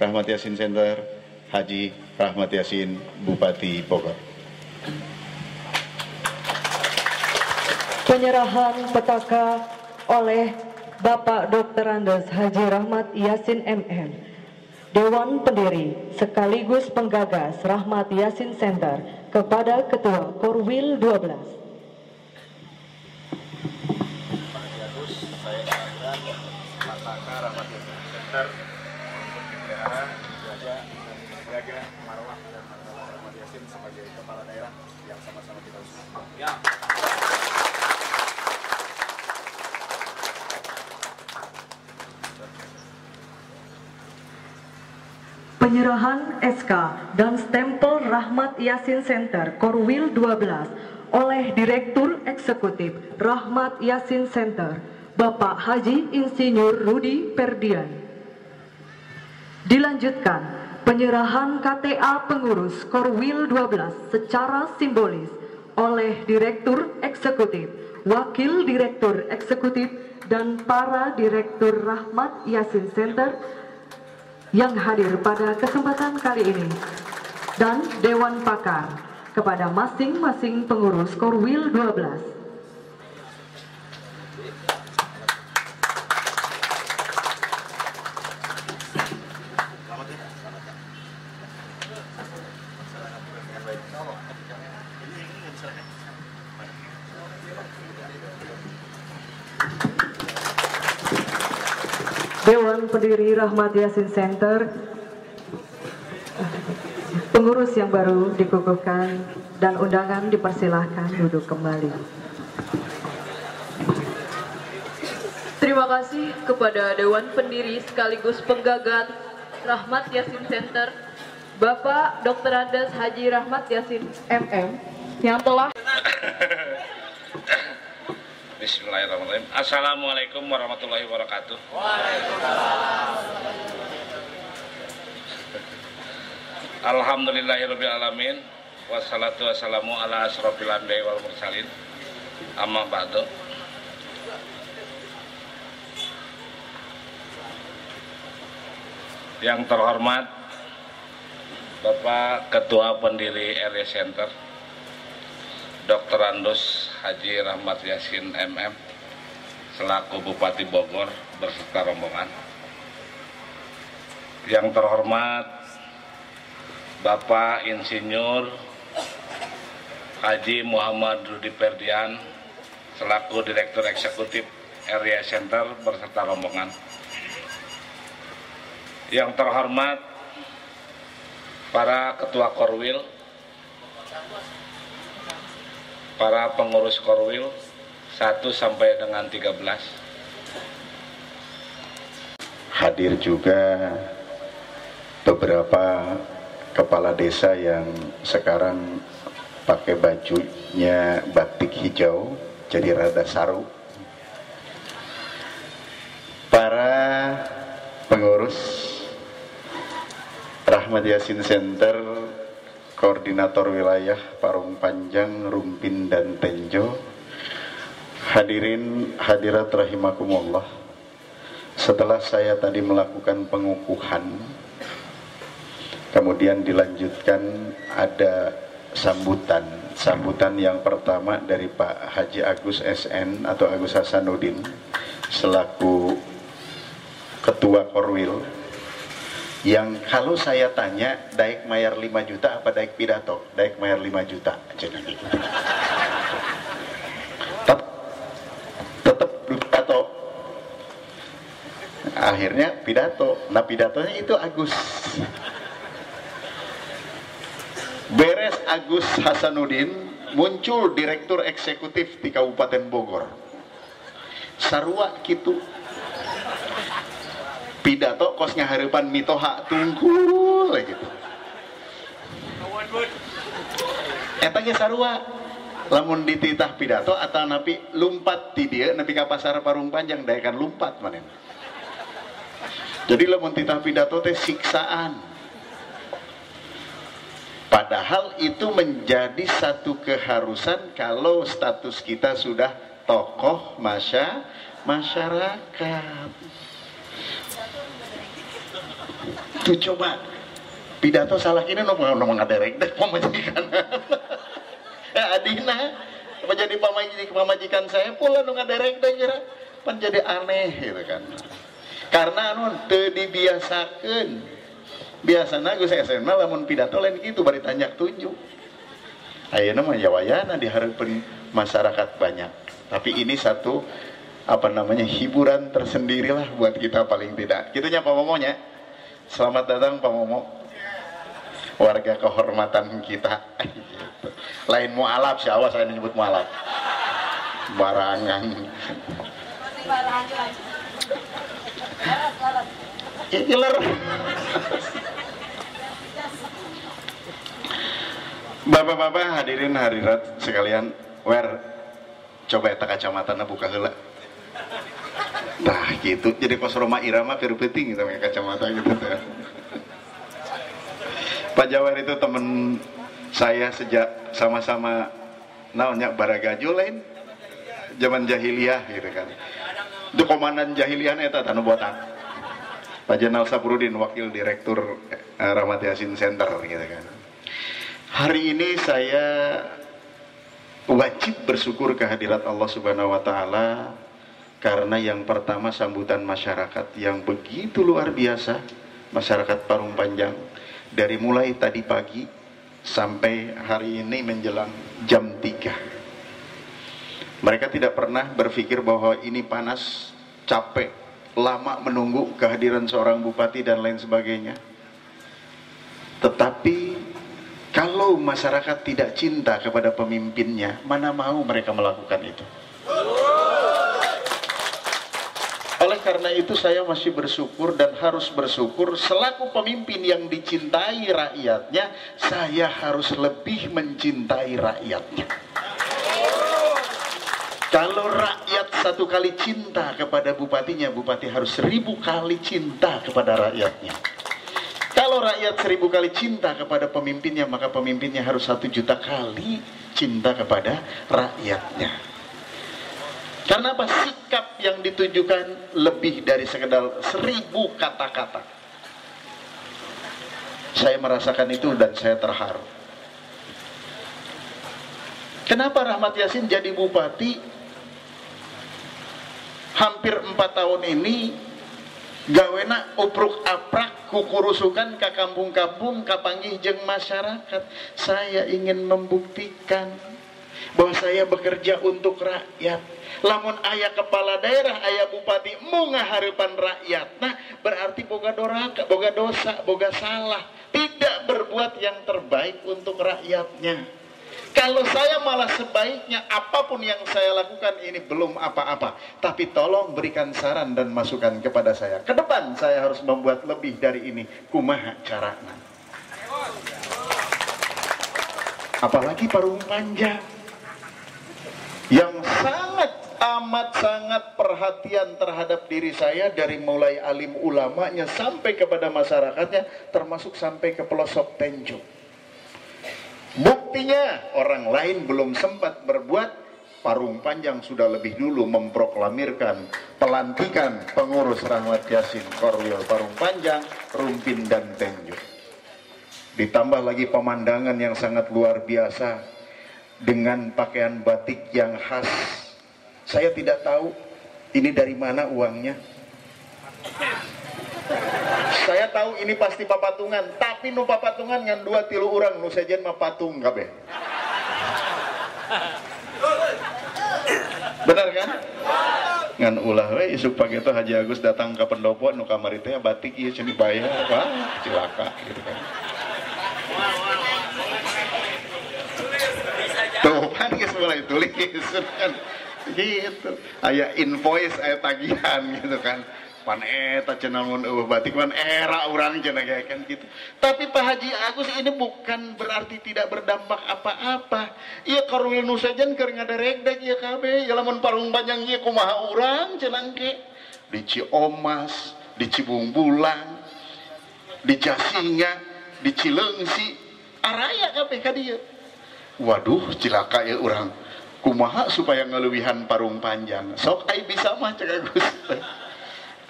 Rahmat Yassin Center, Haji Rahmat Yassin, Bupati Bogor. Penyerahan petaka oleh Bapak Dr. Andes Haji Rahmat Yassin MM, Dewan Pendiri sekaligus penggagas Rahmat Yassin Center kepada Ketua Korwil 12. Menjaga marwah dan martabat Rahmat Yassin sebagai kepala daerah yang sama-sama kita usahakan. Ya. Penyerahan SK dan stempel Rahmat Yassin Center Korwil 12 oleh Direktur Eksekutif Rahmat Yassin Center, Bapak Haji Insinyur Rudi Perdian. Dilanjutkan penyerahan KTA pengurus Korwil 12 secara simbolis oleh Direktur Eksekutif, Wakil Direktur Eksekutif, dan para Direktur Rahmat Yassin Center yang hadir pada kesempatan kali ini, dan Dewan Pakar kepada masing-masing pengurus Korwil 12. Dewan Pendiri Rahmat Yassin Center, pengurus yang baru dikukuhkan dan undangan dipersilahkan duduk kembali. Terima kasih kepada Dewan Pendiri sekaligus penggagas Rahmat Yassin Center, Bapak Dr. Andes Haji Rahmat Yassin MM, yang telah Bismillahirrahmanirrahim. Assalamualaikum warahmatullahi wabarakatuh. Waalaikumsalam. Alhamdulillahirabbil alamin. Wassalatu wassalamu ala asrofil anbiya'i wal mursalin. Amma ba'du. Yang terhormat Bapak Ketua Pendiri RY Center, Dr. Andes Haji Rahmat Yassin MM selaku Bupati Bogor berserta rombongan. Yang terhormat Bapak Insinyur Haji Muhammad Rudi Perdian selaku Direktur Eksekutif RY Center berserta rombongan. Yang terhormat para Ketua Korwil, para pengurus Korwil 1 sampai dengan 13. Hadir juga beberapa kepala desa yang sekarang pakai bajunya batik hijau jadi rada saru. Para pengurus Rahmat Yassin Center, Koordinator Wilayah Parung Panjang, Rumpin, dan Tenjo, hadirin hadirat rahimakumullah. Setelah saya tadi melakukan pengukuhan, kemudian dilanjutkan ada sambutan yang pertama dari Pak Haji Agus SN atau Agus Hasanuddin selaku Ketua Korwil, yang kalau saya tanya daek mayar 5 juta apa daek pidato, daek mayar 5 juta tetap pidato. Akhirnya pidato. Nah, pidatonya itu Agus. Beres Agus Hasanuddin, muncul Direktur Eksekutif di Kabupaten Bogor. Sarua gitu. Pidato kos ngaharipan mitoha tungkul gitu. Eta ge sarua lamun dititah pidato atau napi lumpat ti dieu napi ka pasar Parung Panjang daekan lumpat manen. Jadi lamun titah pidato teh siksaan. Padahal itu menjadi satu keharusan kalau status kita sudah tokoh masyarakat. Tuh coba pidato salah ini ngomong ngaderek deh pamajikan. Adina menjadi pamajikan saya pula ngaderek deh kira pan jadi aneh gitu kan. Karena teu dibiasakeun. Biasana Gus SN lamun pidato lain gitu bari tanjak tunjuk. Ayeuna mah jawayana dihareupeun masyarakat banyak. Tapi ini satu hiburan tersendiri lah buat kita paling tidak. Gitunya Pak Momonya. Selamat datang Pak Momo. Warga kehormatan kita. Lain mualaf, si awas saya menyebut mualaf. Barangan. Iler. Bapak-bapak hadirin hadirat sekalian, coba eta kacamatana buka heula. Nah gitu, jadi kos Roma Irama keur penting gitu kacamata gitu tuh. Pak Jawar itu teman saya sejak sama-sama naonnya baragajo lain zaman jahiliyah gitu kan. Itu komandan jahiliyah eta tanu botak. Pak Jenal Saprudin, wakil direktur Rahmat Yassin Center gitu kan. Hari ini saya wajib bersyukur kehadirat Allah Subhanahu wa taala karena yang pertama sambutan masyarakat yang begitu luar biasa, masyarakat Parung Panjang dari mulai tadi pagi sampai hari ini menjelang jam 3. Mereka tidak pernah berpikir bahwa ini panas, capek, lama menunggu kehadiran seorang bupati dan lain sebagainya. Tetapi kalau masyarakat tidak cinta kepada pemimpinnya, mana mau mereka melakukan itu. Oleh karena itu saya masih bersyukur dan harus bersyukur selaku pemimpin yang dicintai rakyatnya, saya harus lebih mencintai rakyatnya. Kalau rakyat satu kali cinta kepada bupatinya, bupati harus 1000 kali cinta kepada rakyatnya. Kalau rakyat 1000 kali cinta kepada pemimpinnya, maka pemimpinnya harus 1 juta kali cinta kepada rakyatnya. Karena apa? Sikap yang ditujukan lebih dari sekedar 1000 kata-kata. Saya merasakan itu dan saya terharu. Kenapa Rahmat Yassin jadi bupati? Hampir 4 tahun ini gawena upruk aprak kukurusukan ka kampung-kampung kapanggih jeung masyarakat. Saya ingin membuktikan bahwa saya bekerja untuk rakyat. Lamun aya kepala daerah, aya bupati mau ngahareupan rakyat, nah berarti boga doraka, boga dosa, boga salah, tidak berbuat yang terbaik untuk rakyatnya. Kalau saya malah sebaiknya apapun yang saya lakukan ini belum apa-apa, tapi tolong berikan saran dan masukan kepada saya. Ke depan saya harus membuat lebih dari ini. Kumaha carana? Apalagi Parung Panjang yang sangat perhatian terhadap diri saya, dari mulai alim ulamanya sampai kepada masyarakatnya, termasuk sampai ke pelosok Tenjo. Buktinya orang lain belum sempat berbuat, Parung Panjang sudah lebih dulu memproklamirkan pelantikan pengurus Rahmat Yassin Korwil Parung Panjang, Rumpin dan Tenjo. Ditambah lagi pemandangan yang sangat luar biasa dengan pakaian batik yang khas. Saya tidak tahu ini dari mana uangnya. Saya tahu ini pasti papatungan, tapi nu papatungan ngan 2-3 urang nu sejen mah patung kabeh. Benar kan? Ngan ulah we isuk pagi itu Haji Agus datang ke pendopo nu kamari teh batik ieu cenah dibayar, wah cilaka gitu kan. Tuh kan geus mulai tulis kan. Gitu. Aya invoice, aya tagihan gitu kan. Pan eta cenah mun eueuh batik pan era urang cenah kayak kan gitu. Tapi Pak Haji Agus ini bukan berarti tidak berdampak apa-apa. Ieu Korwil nu sejen keur ngaderegdeg ieu kabeh. Ya lamun Parung Panjang ieu kumaha urang cenah engke. Di Ciomas, di Cibungbulang, di Jasinga, di Cileungsi, araya kabeh ka dieu. Waduh, cilaka ieu urang. Kumaha supaya ngeleuwihan Parung Panjang? Sok ai bisa mah cek Agus.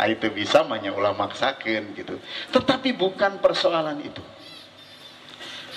Itu bisa menyalah maksakan gitu. Tetapi bukan persoalan itu.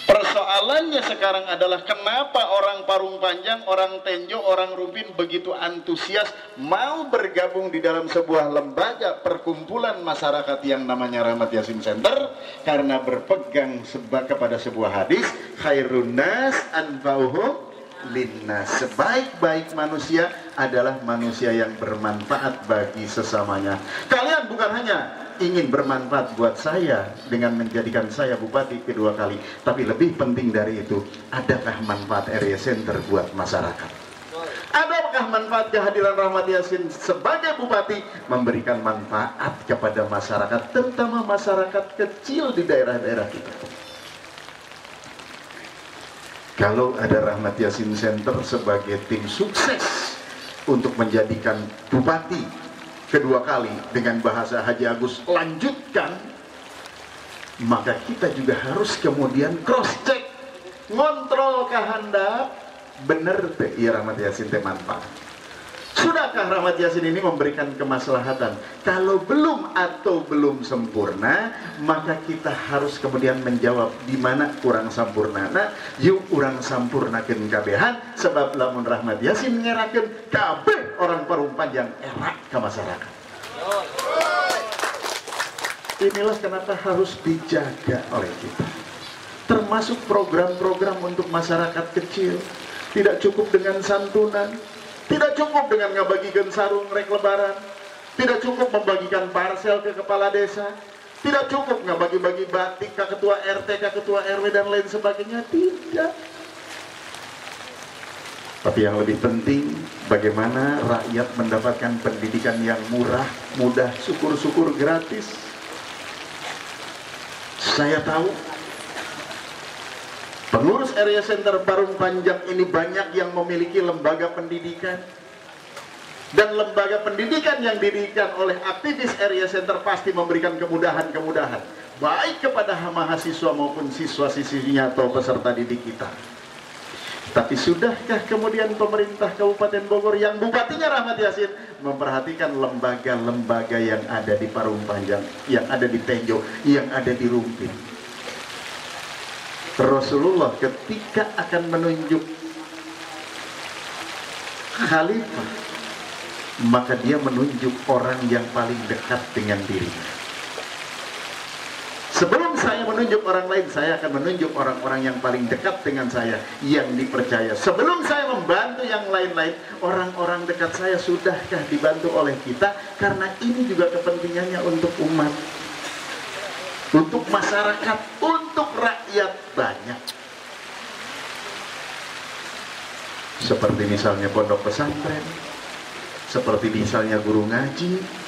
Persoalannya sekarang adalah kenapa orang Parung Panjang, orang Tenjo, orang Rupin begitu antusias mau bergabung di dalam sebuah lembaga perkumpulan masyarakat yang namanya Rahmat Yassin Center, karena berpegang kepada sebuah hadis, khairun nas anfa'uhum linnas. Sebaik-baik manusia adalah manusia yang bermanfaat bagi sesamanya. Kalian bukan hanya ingin bermanfaat buat saya dengan menjadikan saya bupati kedua kali, tapi lebih penting dari itu, adakah manfaat area center buat masyarakat? Adakah manfaat kehadiran Rahmat Yassin sebagai bupati memberikan manfaat kepada masyarakat, terutama masyarakat kecil di daerah-daerah kita? Kalau ada Rahmat Yassin Center sebagai tim sukses untuk menjadikan bupati kedua kali, dengan bahasa Haji Agus, lanjutkan, maka kita juga harus kemudian cross check, ngontrol kehendak bener teh ya Rahmat Yassin teh manfaat. Sudahkah Rahmat Yassin ini memberikan kemaslahatan? Kalau belum atau belum sempurna, maka kita harus kemudian menjawab di mana kurang sempurnana. Yuk urang sampurnakeun kabehan, sebab lamun Rahmat Yassin ngerakeun kabeh orang Parung Panjang erak ke masyarakat. Inilah kenapa harus dijaga oleh kita. Termasuk program-program untuk masyarakat kecil. Tidak cukup dengan santunan, tidak cukup dengan ngabagikan sarung rek lebaran, tidak cukup membagikan parsel ke kepala desa, tidak cukup ngabagi-bagi batik ke ketua RT, ke ketua RW dan lain sebagainya, tidak. Tapi yang lebih penting, bagaimana rakyat mendapatkan pendidikan yang murah, mudah, syukur-syukur gratis. Saya tahu pengurus area center Parung Panjang ini banyak yang memiliki lembaga pendidikan. Dan lembaga pendidikan yang didirikan oleh aktivis area center pasti memberikan kemudahan-kemudahan, baik kepada mahasiswa maupun siswa-siswinya atau peserta didik kita. Tapi sudahkah kemudian pemerintah Kabupaten Bogor yang bupatinya Rahmat Yassin memperhatikan lembaga-lembaga yang ada di Parung Panjang, yang ada di Tenjo, yang ada di Rumpin? Rasulullah ketika akan menunjuk khalifah, maka dia menunjuk orang yang paling dekat dengan dirinya. Sebelum saya menunjuk orang lain, saya akan menunjuk orang-orang yang paling dekat dengan saya, yang dipercaya. Sebelum saya membantu yang lain-lain, orang-orang dekat saya sudahkah dibantu oleh kita? Karena ini juga kepentingannya untuk umat, untuk masyarakat, untuk rakyat banyak. Seperti misalnya pondok pesantren, seperti misalnya guru ngaji.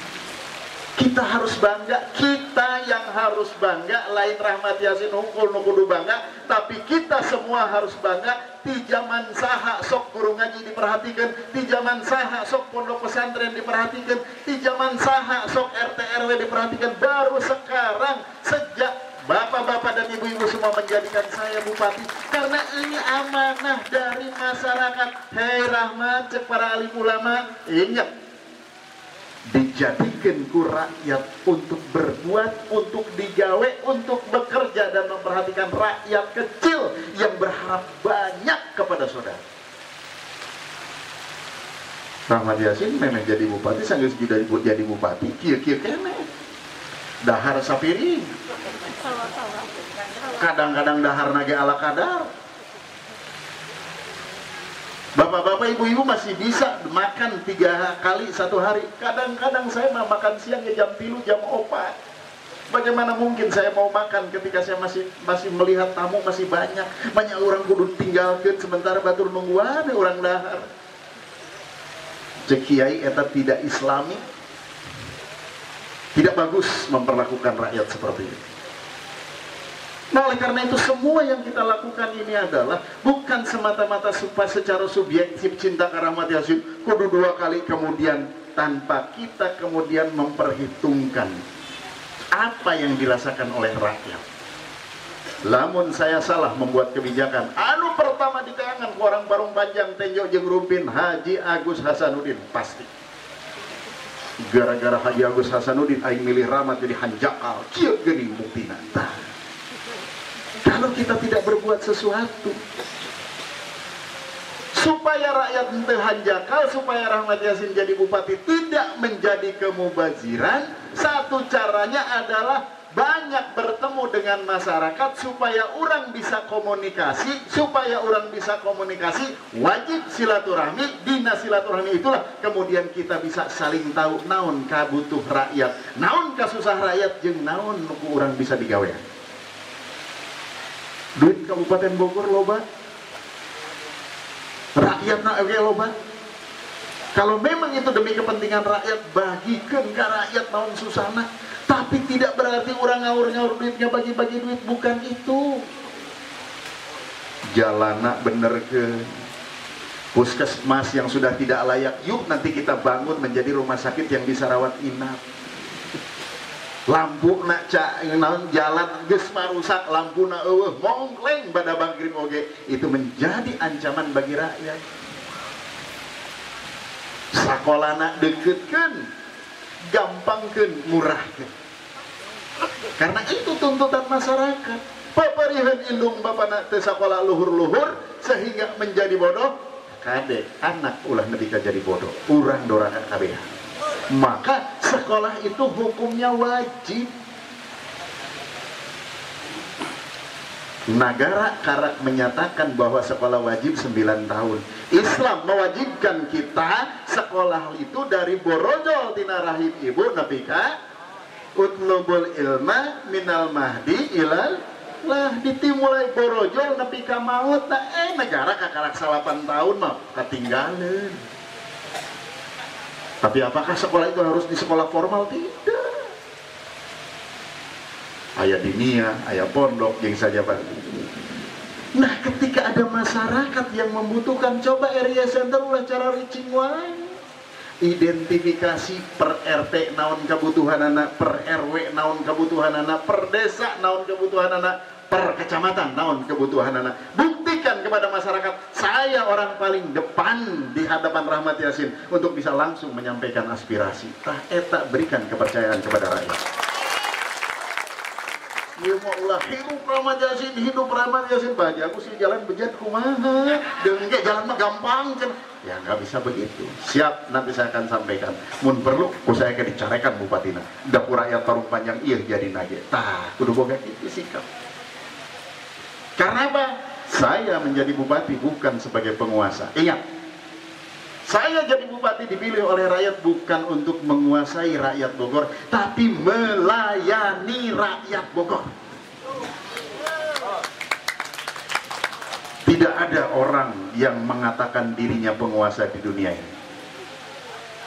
Kita harus bangga, kita yang harus bangga. Lain Rahmat Yassin hungkul nukudu bangga, tapi kita semua harus bangga. Di zaman saha sok guru ngaji diperhatikan, di zaman saha sok pondok pesantren diperhatikan, di zaman saha sok RT RW diperhatikan. Baru sekarang, sejak bapak-bapak dan ibu-ibu semua menjadikan saya bupati, karena ini amanah dari masyarakat. Hei Rahmat, cek para alim ulama, ingat, dijadikan ku rakyat untuk berbuat, untuk digawe, untuk bekerja dan memperhatikan rakyat kecil yang berharap banyak kepada saudara. Rahmat Yassin memang jadi bupati, sanggeus sudah jadi bupati, kieu-kieu kene. Dahar sapiring. Kadang-kadang dahar nage ala kadar. Bapak-bapak, ibu-ibu masih bisa makan 3 kali 1 hari. Kadang-kadang saya makan siangnya jam 3, jam 4. Bagaimana mungkin saya mau makan ketika saya masih melihat tamu masih banyak. Banyak orang kudu tinggalkan sementara batur nungguan orang dahar. Cek kiai eta tidak islami. Tidak bagus memperlakukan rakyat seperti ini. Nah, oleh karena itu semua yang kita lakukan ini adalah bukan semata-mata supaya secara subjektif cinta ke Rahmat Yassin kudu 2 kali kemudian, tanpa kita kemudian memperhitungkan apa yang dirasakan oleh rakyat. Lamun saya salah membuat kebijakan, anu pertama di tangan orang Parung Panjang, Tenjo, jeung Rumpin, Haji Agus Hasanuddin pasti. gara-gara Haji Agus Hasanuddin aing milih Rahmat jadi hanjakal, kieu geuning buktina. Kalau kita tidak berbuat sesuatu supaya rakyat teu hanjakal, supaya Rahmat Yassin jadi bupati tidak menjadi kemubaziran, satu caranya adalah banyak bertemu dengan masyarakat supaya orang bisa komunikasi. Supaya orang bisa komunikasi, wajib silaturahmi. Dina silaturahmi itulah kemudian kita bisa saling tahu naon kabutuh rakyat, naon kasusah rakyat, jeung naon nuku orang bisa digawe. Duit Kabupaten Bogor loba, rakyatna oge loba. Kalau memang itu demi kepentingan rakyat, bagikeun ka rakyat naon susahna. Tapi tidak berarti orang ngawur-ngawur duitnya, bagi-bagi duit, bukan itu. Jalana bener ke puskesmas yang sudah tidak layak, yuk nanti kita bangun menjadi rumah sakit yang bisa rawat inap. Lampu nak jalan geus marusak, lampu na eueuh mongkleng bada bangkring oge, itu menjadi ancaman bagi rakyat. Sakolana deketkeun, gampangkeun, murahkeun. Karena itu tuntutan masyarakat. Paparihan indung bapana teu sakola luhur-luhur sehingga menjadi bodoh. Kade anak ulah nepi ka jadi bodoh, urang doraka kabeh. Maka sekolah itu hukumnya wajib. Negara karak menyatakan bahwa sekolah wajib 9 tahun. Islam mewajibkan kita sekolah itu dari borojol tina rahim ibu nepi ka utlubul ilma minal mahdi ilal lah, ditimulai borojol nepi ka maut. Negara kakarak 8 tahun mah ketinggalan. Tapi apakah sekolah itu harus di sekolah formal? Tidak. Aya dinia, aya pondok, yang saja Pak. Nah, ketika ada masyarakat yang membutuhkan, coba area center ulah cara reaching wae. Identifikasi per RT naon kebutuhan anak, per RW naon kebutuhan anak, per desa naon kebutuhan anak, per kecamatan naon kebutuhan anak. Buktikan kepada masyarakat, saya orang paling depan di hadapan Rahmat Yassin untuk bisa langsung menyampaikan aspirasi. Tah eta berikan kepercayaan kepada rakyat. Ya maulah hidup Rahmat Yassin, hidup Rahmat Yassin. Bagi aku sih jalan bejat kumaha, dengke jalan mah gampang kan. Ya nggak bisa begitu. Siap, nanti saya akan sampaikan. Mun perlu, saya akan dicarekan bupatina. Dapur rakyat Parung Panjang iya jadi nage. Tah, kudu boga itu sikap. Karena apa? Saya menjadi bupati bukan sebagai penguasa. Ingat, saya jadi bupati dipilih oleh rakyat bukan untuk menguasai rakyat Bogor, tapi melayani rakyat Bogor. Tidak ada orang yang mengatakan dirinya penguasa di dunia ini.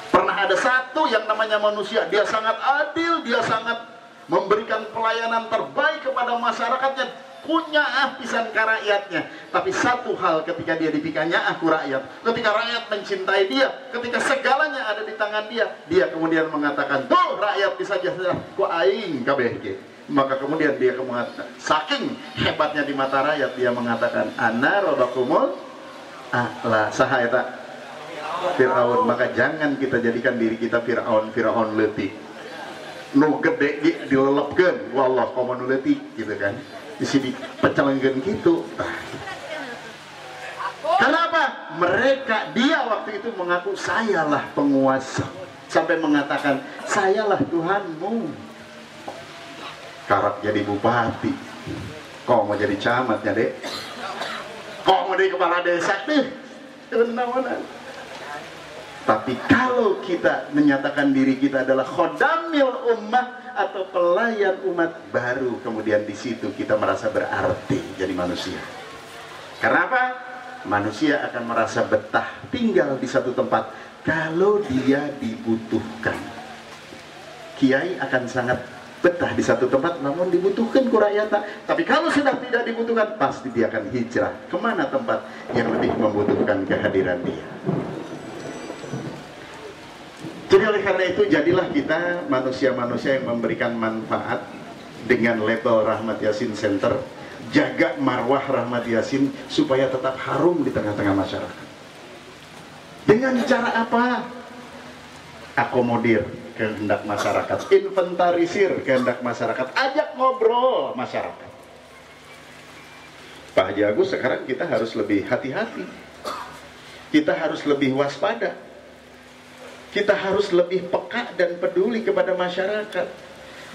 Pernah ada satu yang namanya manusia, dia sangat adil, dia sangat memberikan pelayanan terbaik kepada masyarakatnya, punya pisan ke rakyatnya. Tapi satu hal, ketika dia dipikanya aku rakyat, ketika rakyat mencintai dia, ketika segalanya ada di tangan dia, dia kemudian mengatakan, tuh rakyat bisa saja ku aing kabeh. Maka kemudian dia mengatakan, saking hebatnya di mata rakyat, dia mengatakan, ana robakumul a'la sahaeta Fir'aun. Maka jangan kita jadikan diri kita Fir'aun leutik nu gede dilelepkeun, wallah komo nu leutik gitu kan. Di sini pecelengkeun gitu. Kenapa? Dia waktu itu mengaku sayalah penguasa, sampai mengatakan sayalah Tuhanmu. Karak jadi bupati, kok mau jadi camatnya dek, kok mau jadi kepala desa deh, kenawanan. Tapi kalau kita menyatakan diri kita adalah khodamil ummah atau pelayan umat, baru kemudian di situ kita merasa berarti jadi manusia. Karena apa? Manusia akan merasa betah tinggal di satu tempat kalau dia dibutuhkan. Kiai akan sangat betah di satu tempat namun dibutuhkan ku rakyat. Tapi kalau sudah tidak dibutuhkan, pasti dia akan hijrah kemana tempat yang lebih membutuhkan kehadiran dia. Jadi oleh karena itu, jadilah kita manusia-manusia yang memberikan manfaat dengan label Rahmat Yassin Center. Jaga marwah Rahmat Yassin supaya tetap harum di tengah-tengah masyarakat. Dengan cara apa? Akomodir kehendak masyarakat, inventarisir kehendak masyarakat, ajak ngobrol masyarakat. Pak Haji Agus, sekarang kita harus lebih hati-hati, kita harus lebih waspada, kita harus lebih peka dan peduli kepada masyarakat.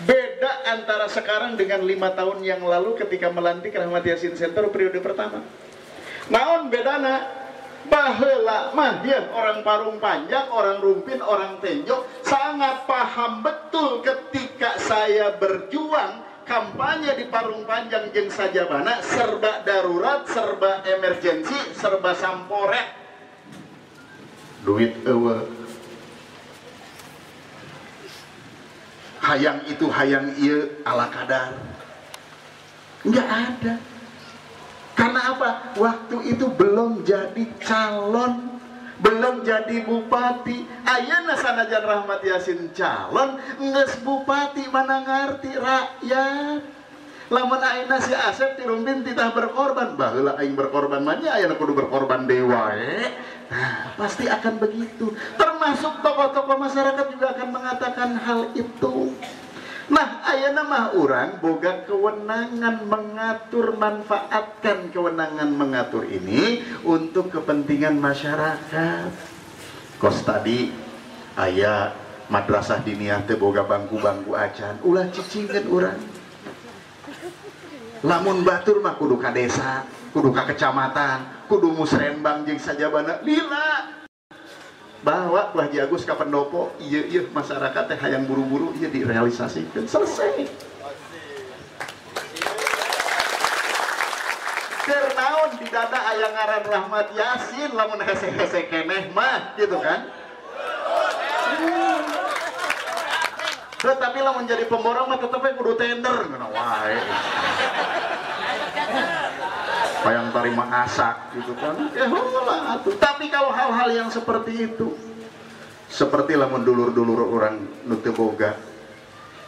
Beda antara sekarang dengan 5 tahun yang lalu ketika melantik Rahmat Yassin Center periode pertama. Naon bedana? Baheula mah dia orang Parung Panjang, orang Rumpin, orang Tenjo sangat paham betul ketika saya berjuang kampanye di Parung Panjang jeung sajabana serba darurat, serba emergensi, serba sampore. Duit eueuh. Hayang itu hayang ieu ala kadar. Enggak ada. Karena apa? Waktu itu belum jadi calon, belum jadi bupati. Ayeuna sanajan Rahmat Yassin calon, geus bupati mana ngarti rakyat. Lamun ayeuna si Asep tirumbin titah berkorban, baheula aing berkorban mah nya ayeuna kudu berkorban deui wae. Nah, pasti akan begitu. Termasuk tokoh-tokoh masyarakat juga akan mengatakan hal itu. Nah, ayeuna mah urang boga kewenangan mengatur, manfaatkan kewenangan mengatur ini untuk kepentingan masyarakat. Kos tadi aya madrasah diniyah teh boga bangku-bangku acan, ulah cicingeun urang. Lamun batur mah kudu ka desa, kudu ka kecamatan, kudu musrenbang jeung sajabana lila. Bawa Pak Haji Agus ka pendopo, iya masyarakat teh hayang buru-buru iya direalisasikan, selesai. Keur naon di dada aya ngaran Rahmat Yassin, lamun hese-hese keneh mah gitu kan. Tetapi lamun jadi pemborong mah tetep kudu tender ngono wae. Yang terima asak gitu kan, lah atuh. Tapi kalau hal-hal yang seperti itu, seperti lamun dulur-dulur orang nu teu boga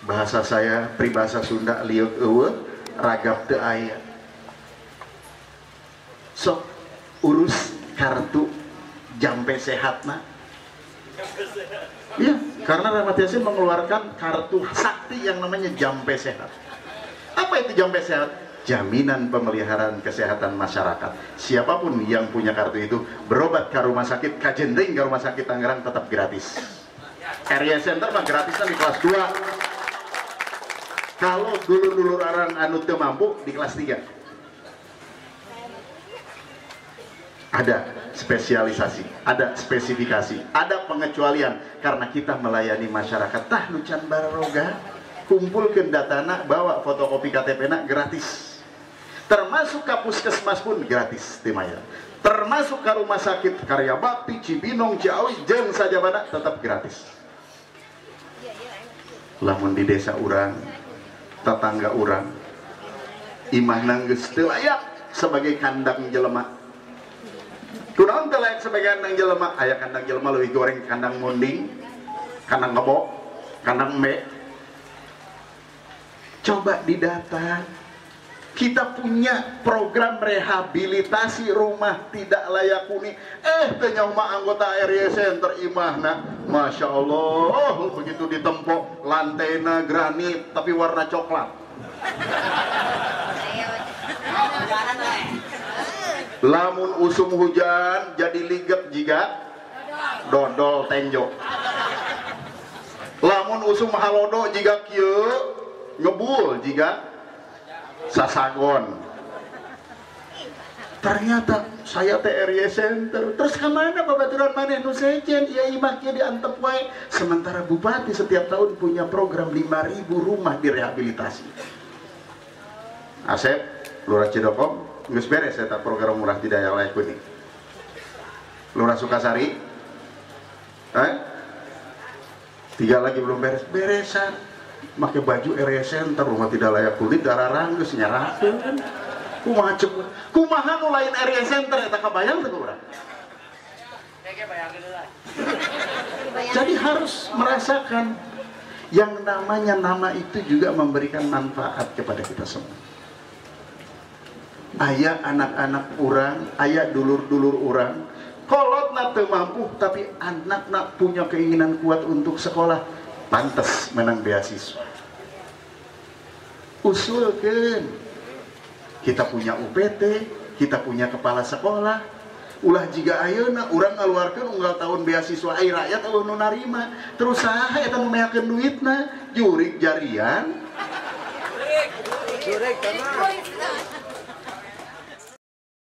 bahasa saya pribahasa Sunda liuk eueuh ragap teu aya, sok urus kartu jampe sehatna. Ya, karena Rahmat Yassin mengeluarkan kartu sakti yang namanya jampe sehat. Apa itu jampe sehat? Jaminan pemeliharaan kesehatan masyarakat. Siapapun yang punya kartu itu berobat ke rumah sakit Kajending, ke rumah sakit Tangerang tetap gratis. Area Center mah gratisan di kelas 2. Kalau dulur-dulur orang anu teu mampu di kelas 3. Ada spesialisasi, ada spesifikasi, ada pengecualian karena kita melayani masyarakat. Tah nu can baroga, kumpulkeun datana, bawa fotokopi KTP-na gratis. Termasuk ke puskesmas pun gratis timaya. Termasuk ke rumah sakit Karya Bakti, Cibinong, Ciawi, jeung sajabana tetap gratis. Lamun di desa urang, tetangga urang, imahna geus teu layak sebagai kandang jelema. Kunaon teu layak sebagai kandang jelema? Aya kandang jelema leuwih goreng kandang munding, kandang ngebok, kandang mbe. Coba didata. Kita punya program rehabilitasi rumah tidak layak huni. Ternyata anggota area center imahna, masya Allah, begitu ditempok lantainya granit tapi warna coklat. Lamun usum hujan jadi liget jika dodol tenjo. Lamun usum halodo jika kieu ngebul jika sasagon. Ternyata saya area center. Terus kemana babaturan maneh nu sejen? Ya imah kieu diantep wae. Sementara bupati setiap tahun punya program 5.000 rumah direhabilitasi. Asep, Lurah Cidokom, geus beres eta program murah tidak layak huni. Lurah Sukasari, 3 lagi belum beres, beresan. Make baju area center rumah tidak layak huni dararang geus nyarakeun kan. Kumaha cek kumaha nu lain area center eta kabayang teh urang. Jadi harus merasakan yang namanya nama itu juga memberikan manfaat kepada kita semua. Aya anak-anak urang, aya dulur-dulur urang, kolotna teu mampu tapi anakna punya keinginan kuat untuk sekolah. pantes menang beasiswa. Usulkan, kita punya UPT, kita punya kepala sekolah, ulah jika ayeuna urang ngaluarkeun unggal tahun beasiswa ai rakyat eueuh nu narima, terus saha eta nu meakeun duitna? Jurig jarian.